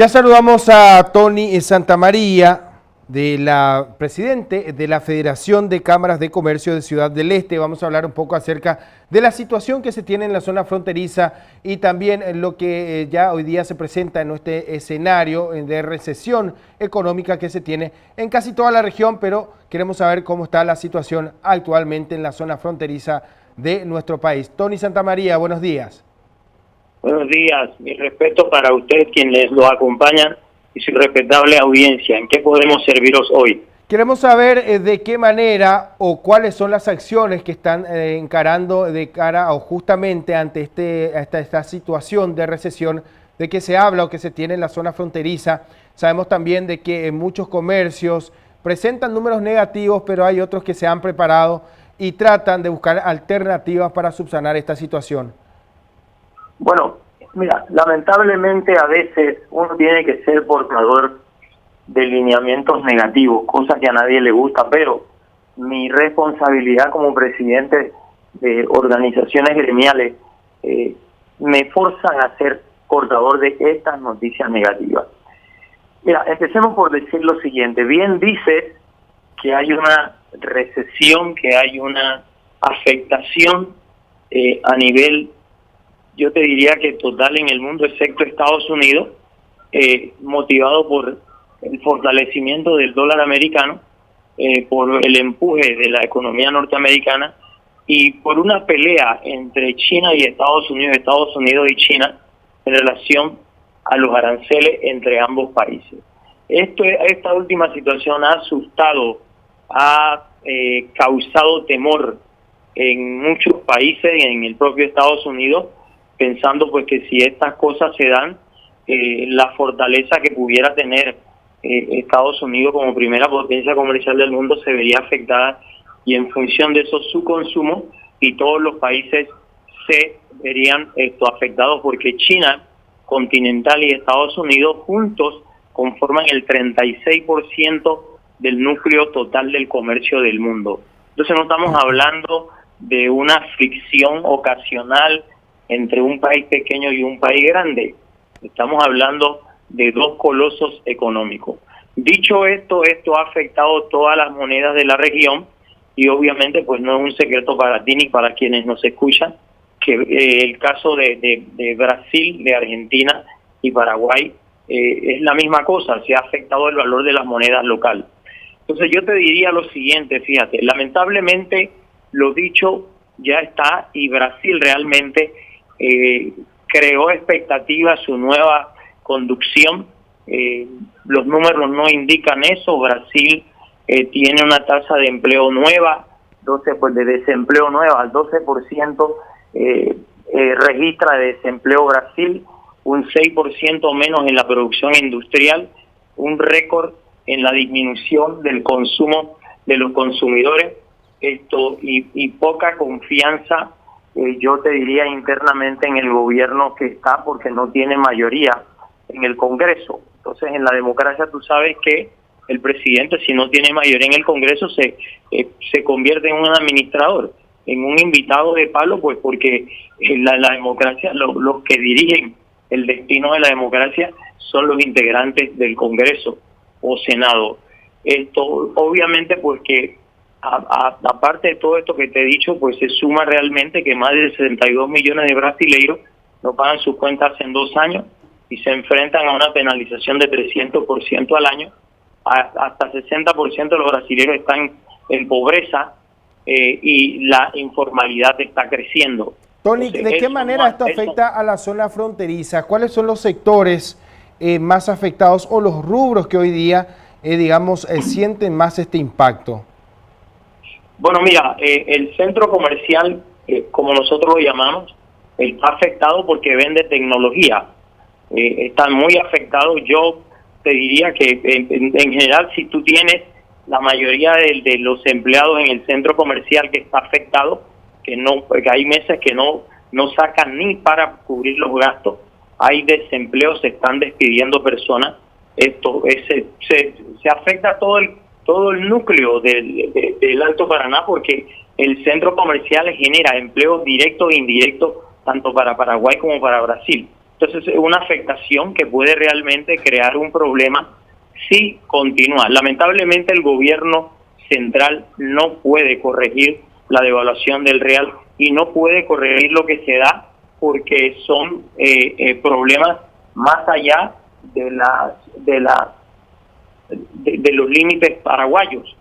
Ya saludamos a Tony Santamaría, presidente de la Federación de Cámaras de Comercio de Ciudad del Este. Vamos a hablar un poco acerca de la situación que se tiene en la zona fronteriza y también lo que ya hoy día se presenta en este escenario de recesión económica que se tiene en casi toda la región, pero queremos saber cómo está la situación actualmente en la zona fronteriza de nuestro país. Tony Santamaría, buenos días. Buenos días, mi respeto para usted, quienes lo acompañan, y su respetable audiencia. ¿En qué podemos serviros hoy? Queremos saber de qué manera o cuáles son las acciones que están encarando de cara o justamente ante esta situación de recesión de que se habla o que se tiene en la zona fronteriza. Sabemos también de que muchos comercios presentan números negativos, pero hay otros que se han preparado y tratan de buscar alternativas para subsanar esta situación. Bueno, mira, lamentablemente a veces uno tiene que ser portador de lineamientos negativos, cosa que a nadie le gusta, pero mi responsabilidad como presidente de organizaciones gremiales me forzan a ser portador de estas noticias negativas. Mira, empecemos por decir lo siguiente. Bien dices que hay una recesión, que hay una afectación a nivel, yo te diría que total en el mundo, excepto Estados Unidos, motivado por el fortalecimiento del dólar americano, por el empuje de la economía norteamericana y por una pelea entre China y Estados Unidos y China en relación a los aranceles entre ambos países. Esta última situación ha asustado, ha causado temor en muchos países, en el propio Estados Unidos, pensando pues que si estas cosas se dan, la fortaleza que pudiera tener Estados Unidos como primera potencia comercial del mundo se vería afectada, y en función de eso su consumo y todos los países se verían afectados, porque China continental y Estados Unidos juntos conforman el 36% del núcleo total del comercio del mundo. Entonces no estamos hablando de una fricción ocasional entre un país pequeño y un país grande. Estamos hablando de dos colosos económicos. Dicho esto ha afectado todas las monedas de la región, y obviamente pues no es un secreto para ti ni para quienes nos escuchan que el caso de Brasil, de Argentina y Paraguay es la misma cosa. Se ha afectado el valor de las monedas locales. Entonces yo te diría lo siguiente, fíjate, lamentablemente lo dicho ya está, y Brasil realmente creó expectativas su nueva conducción. Los números no indican eso. Brasil tiene una tasa de empleo nueva, de desempleo nueva, al 12% registra de desempleo Brasil, un 6% menos en la producción industrial, un récord en la disminución del consumo de los consumidores, y poca confianza, yo te diría internamente en el gobierno que está, porque no tiene mayoría en el Congreso. Entonces en la democracia tú sabes que el presidente, si no tiene mayoría en el Congreso, se convierte en un administrador, en un invitado de palo, pues porque la democracia, los que dirigen el destino de la democracia son los integrantes del Congreso o Senado. Esto obviamente pues que aparte de todo esto que te he dicho, pues se suma realmente que más de 62 millones de brasileiros no pagan sus cuentas en 2 años y se enfrentan a una penalización de 300% al año. Hasta 60% de los brasileños están en pobreza, y la informalidad está creciendo. Tony, ¿de qué manera esto afecta a la zona fronteriza? ¿Cuáles son los sectores más afectados o los rubros que hoy día, sienten más este impacto? Bueno, mira, el centro comercial, como nosotros lo llamamos, está afectado porque vende tecnología. Están muy afectados. Yo te diría que en general, si tú tienes la mayoría de los empleados en el centro comercial que está afectado, que hay meses que no sacan ni para cubrir los gastos, hay desempleo, se están despidiendo personas. Se afecta todo el núcleo del Alto Paraná, porque el centro comercial genera empleos directos e indirectos tanto para Paraguay como para Brasil. Entonces es una afectación que puede realmente crear un problema si continúa. Lamentablemente el gobierno central no puede corregir la devaluación del real y no puede corregir lo que se da porque son problemas más allá de los límites paraguayos.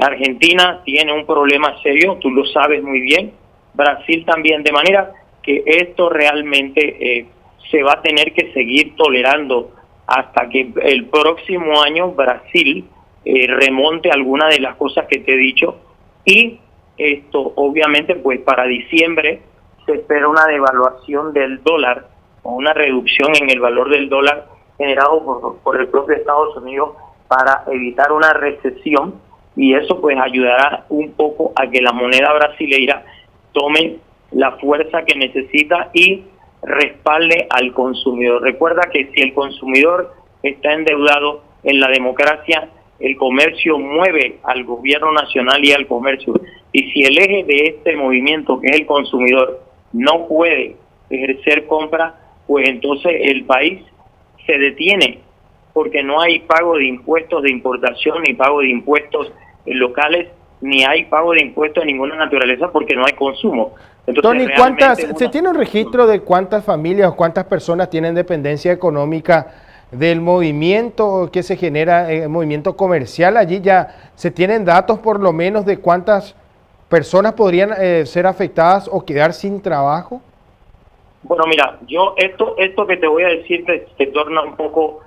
Argentina tiene un problema serio, tú lo sabes muy bien, Brasil también, de manera que esto realmente se va a tener que seguir tolerando hasta que el próximo año Brasil remonte alguna de las cosas que te he dicho, y esto obviamente pues para diciembre se espera una devaluación del dólar o una reducción en el valor del dólar generado por el propio Estados Unidos para evitar una recesión, y eso pues ayudará un poco a que la moneda brasileira tome la fuerza que necesita y respalde al consumidor. Recuerda que si el consumidor está endeudado en la democracia, el comercio mueve al gobierno nacional y al comercio. Y si el eje de este movimiento, que es el consumidor, no puede ejercer compra, pues entonces el país se detiene, porque no hay pago de impuestos de importación, ni pago de impuestos locales, ni hay pago de impuestos de ninguna naturaleza, porque no hay consumo. Entonces, Tony, ¿se tiene un registro de cuántas familias o cuántas personas tienen dependencia económica del movimiento que se genera, el movimiento comercial? Allí ya se tienen datos por lo menos de cuántas personas podrían ser afectadas o quedar sin trabajo. Bueno, mira, yo esto que te voy a decir te torna un poco,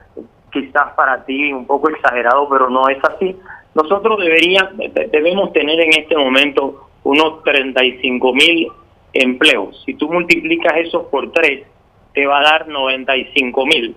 quizás para ti, un poco exagerado, pero no es así. Nosotros debemos tener en este momento unos 35.000 empleos. Si tú multiplicas eso por 3, te va a dar 95.000.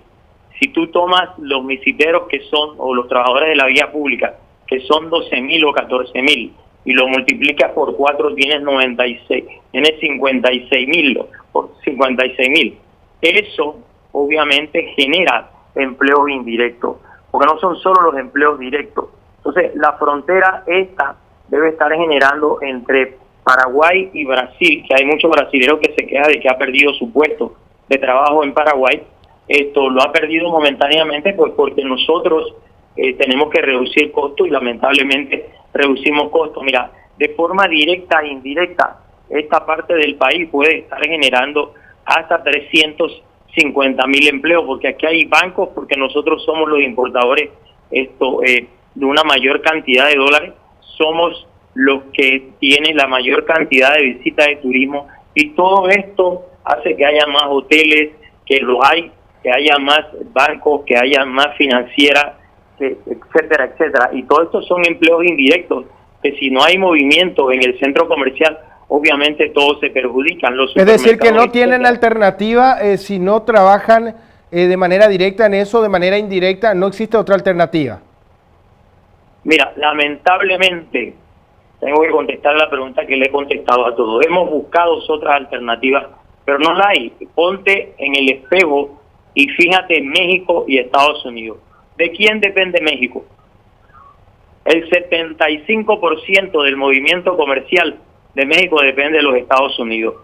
Si tú tomas los misiteros que son, o los trabajadores de la vía pública, que son 12.000 o 14.000, y lo multiplicas por 4, tienes 56.000, por 56.000. Eso obviamente genera empleos indirectos, porque no son solo los empleos directos. Entonces, la frontera esta debe estar generando entre Paraguay y Brasil, que hay muchos brasileños que se quejan de que ha perdido su puesto de trabajo en Paraguay. Esto lo ha perdido momentáneamente pues porque nosotros tenemos que reducir costos y lamentablemente reducimos costos. Mira, de forma directa e indirecta, esta parte del país puede estar generando hasta 350.000 empleos, porque aquí hay bancos, porque nosotros somos los importadores de una mayor cantidad de dólares, somos los que tienen la mayor cantidad de visitas de turismo, y todo esto hace que haya más hoteles, que haya más bancos, que haya más financieras, etcétera, etcétera. Y todo esto son empleos indirectos, que si no hay movimiento en el centro comercial, obviamente todos se perjudican. Es decir, que no tienen alternativa si no trabajan de manera directa en eso, de manera indirecta, no existe otra alternativa. Mira, lamentablemente, tengo que contestar la pregunta que le he contestado a todos. Hemos buscado otras alternativas, pero no la hay. Ponte en el espejo y fíjate en México y Estados Unidos. ¿De quién depende México? El 75% del movimiento comercial de México depende de los Estados Unidos.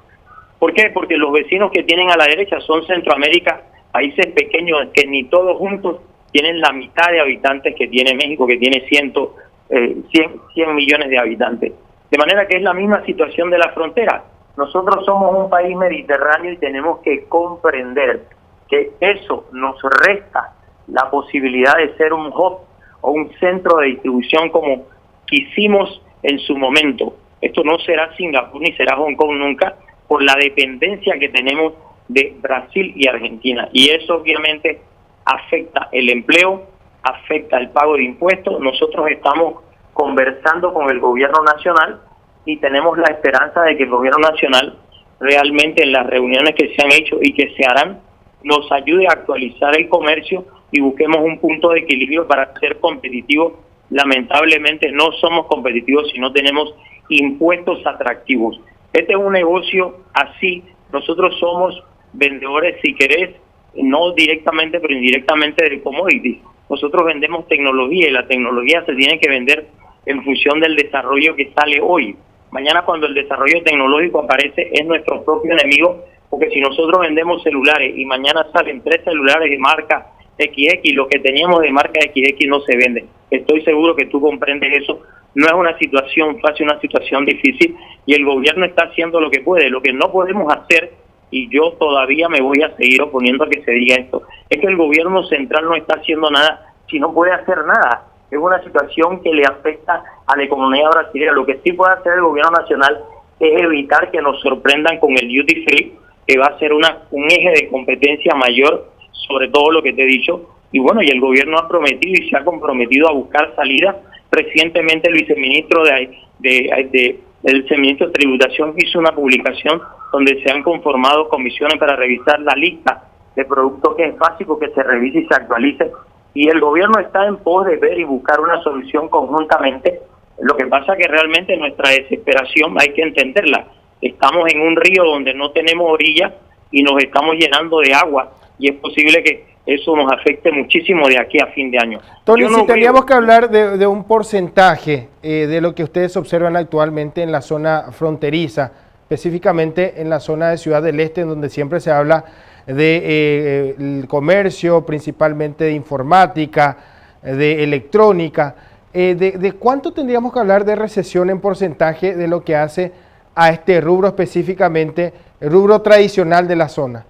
¿Por qué? Porque los vecinos que tienen a la derecha son Centroamérica, países pequeños que ni todos juntos tienen la mitad de habitantes que tiene México, que tiene 100 millones de habitantes. De manera que es la misma situación de la frontera. Nosotros somos un país mediterráneo y tenemos que comprender que eso nos resta la posibilidad de ser un hub o un centro de distribución como quisimos en su momento. Esto no será Singapur ni será Hong Kong nunca, por la dependencia que tenemos de Brasil y Argentina. Y eso obviamente afecta el empleo, afecta el pago de impuestos. Nosotros estamos conversando con el gobierno nacional y tenemos la esperanza de que el gobierno nacional realmente en las reuniones que se han hecho y que se harán nos ayude a actualizar el comercio y busquemos un punto de equilibrio para ser competitivos. Lamentablemente no somos competitivos si no tenemos impuestos atractivos. Este es un negocio así. Nosotros somos vendedores, si querés, no directamente pero indirectamente de commodities. Nosotros vendemos tecnología y la tecnología se tiene que vender en función del desarrollo que sale hoy. Mañana cuando el desarrollo tecnológico aparece es nuestro propio enemigo porque si nosotros vendemos celulares y mañana salen 3 celulares de marca XX, lo que teníamos de marca XX no se vende. Estoy seguro que tú comprendes eso. No es una situación fácil, una situación difícil, y el gobierno está haciendo lo que puede. Lo que no podemos hacer, y yo todavía me voy a seguir oponiendo a que se diga esto, es que el gobierno central no está haciendo nada si no puede hacer nada. Es una situación que le afecta a la economía brasileña. Lo que sí puede hacer el gobierno nacional es evitar que nos sorprendan con el duty free, que va a ser un eje de competencia mayor sobre todo lo que te he dicho. Y bueno, y el gobierno ha prometido y se ha comprometido a buscar salidas. Recientemente el viceministro el viceministro de Tributación hizo una publicación donde se han conformado comisiones para revisar la lista de productos que es básico que se revise y se actualice. Y el gobierno está en pos de ver y buscar una solución conjuntamente. Lo que pasa es que realmente nuestra desesperación hay que entenderla. Estamos en un río donde no tenemos orilla y nos estamos llenando de agua, y es posible que eso nos afecte muchísimo de aquí a fin de año. Tony, si teníamos que hablar de un porcentaje de lo que ustedes observan actualmente en la zona fronteriza, específicamente en la zona de Ciudad del Este, en donde siempre se habla de el comercio, principalmente de informática, de electrónica, ¿de cuánto tendríamos que hablar de recesión en porcentaje de lo que hace a este rubro específicamente, el rubro tradicional de la zona?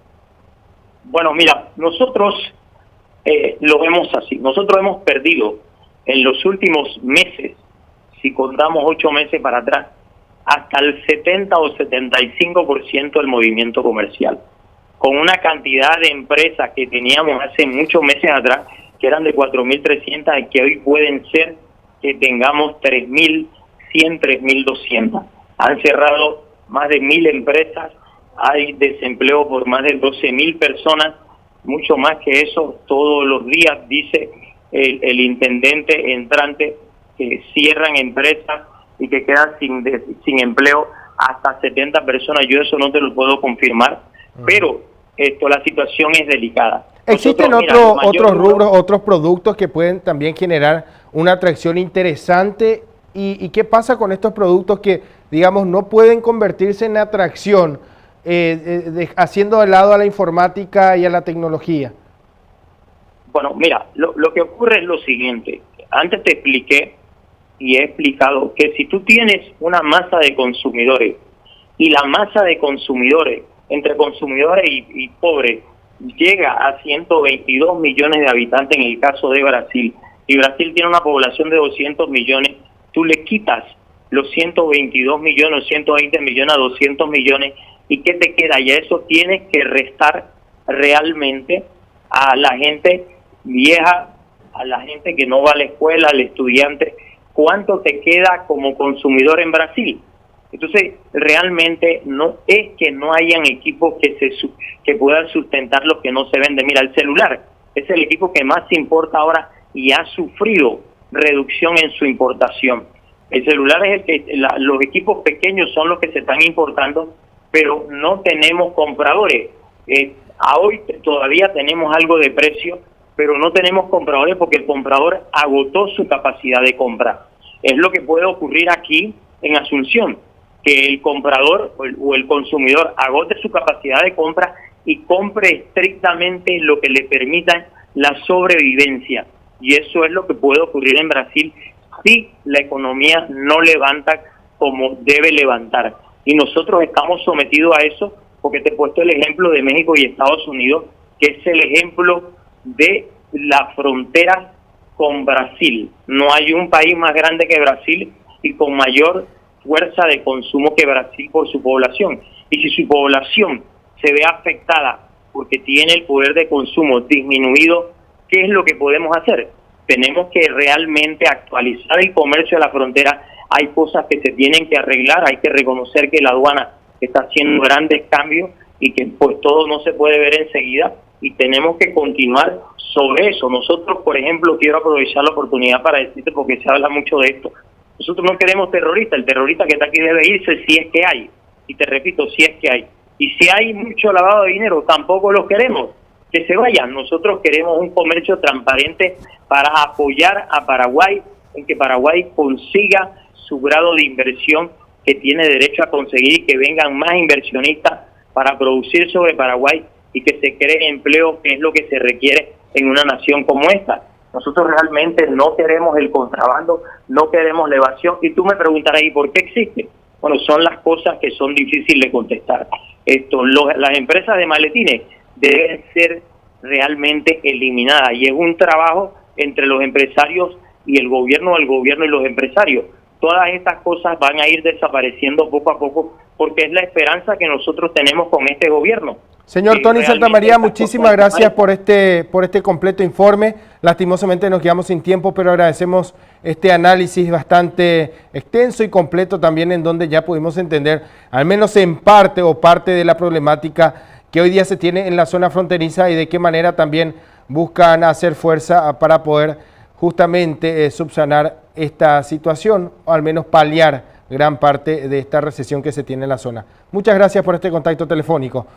Bueno, mira, nosotros lo vemos así. Nosotros hemos perdido en los últimos meses, si contamos 8 meses para atrás, hasta el 70 o 75% del movimiento comercial. Con una cantidad de empresas que teníamos hace muchos meses atrás, que eran de 4.300, y que hoy pueden ser que tengamos 3.100, 3.200. Han cerrado más de 1.000 empresas, hay desempleo por más de 12.000 personas, mucho más que eso. Todos los días dice el intendente entrante que cierran empresas y que quedan sin empleo hasta 70 personas. Yo eso no te lo puedo confirmar, pero la situación es delicada. ¿Existen otros rubros, otros productos que pueden también generar una atracción interesante? ¿Y qué pasa con estos productos que, digamos, no pueden convertirse en atracción, haciendo de lado a la informática y a la tecnología? Bueno, mira, lo que ocurre es lo siguiente. Antes te expliqué y he explicado que si tú tienes una masa de consumidores y la masa de consumidores entre consumidores y pobres llega a 122 millones de habitantes en el caso de Brasil, y Brasil tiene una población de 200 millones, tú le quitas los 122 millones, 120 millones a 200 millones, ¿y qué te queda? Y a eso tienes que restar realmente a la gente vieja, a la gente que no va a la escuela, al estudiante. ¿Cuánto te queda como consumidor en Brasil? Entonces, realmente no es que no hayan equipos que puedan sustentar lo que no se vende. Mira, el celular es el equipo que más importa ahora y ha sufrido reducción en su importación. El celular es el que los equipos pequeños son los que se están importando, pero no tenemos compradores. A hoy todavía tenemos algo de precio, pero no tenemos compradores porque el comprador agotó su capacidad de compra. Es lo que puede ocurrir aquí en Asunción, que el comprador o el consumidor agote su capacidad de compra y compre estrictamente lo que le permita la sobrevivencia. Y eso es lo que puede ocurrir en Brasil si la economía no levanta como debe levantar. Y nosotros estamos sometidos a eso, porque te he puesto el ejemplo de México y Estados Unidos, que es el ejemplo de la frontera con Brasil. No hay un país más grande que Brasil y con mayor fuerza de consumo que Brasil por su población. Y si su población se ve afectada porque tiene el poder de consumo disminuido, ¿qué es lo que podemos hacer? Tenemos que realmente actualizar el comercio de la frontera. Hay cosas que se tienen que arreglar, hay que reconocer que la aduana está haciendo grandes cambios y que pues todo no se puede ver enseguida, y tenemos que continuar sobre eso. Nosotros, por ejemplo, quiero aprovechar la oportunidad para decirte, porque se habla mucho de esto, nosotros no queremos terroristas. El terrorista que está aquí debe irse si es que hay, y te repito, si es que hay. Y si hay mucho lavado de dinero, tampoco los queremos, que se vayan. Nosotros queremos un comercio transparente para apoyar a Paraguay, en que Paraguay consiga su grado de inversión que tiene derecho a conseguir, y que vengan más inversionistas para producir sobre Paraguay y que se cree empleo, que es lo que se requiere en una nación como esta. Nosotros realmente no queremos el contrabando, no queremos la evasión. Y tú me preguntarás, ¿y por qué existe? Bueno, son las cosas que son difíciles de contestar. Las empresas de maletines deben ser realmente eliminadas y es un trabajo entre los empresarios y el gobierno y los empresarios. Todas estas cosas van a ir desapareciendo poco a poco porque es la esperanza que nosotros tenemos con este gobierno. Señor Tony Santamaría, muchísimas gracias por este completo informe. Lastimosamente nos quedamos sin tiempo, pero agradecemos este análisis bastante extenso y completo también, en donde ya pudimos entender, al menos en parte o parte de la problemática que hoy día se tiene en la zona fronteriza y de qué manera también buscan hacer fuerza para poder justamente subsanar esta situación, o al menos paliar gran parte de esta recesión que se tiene en la zona. Muchas gracias por este contacto telefónico.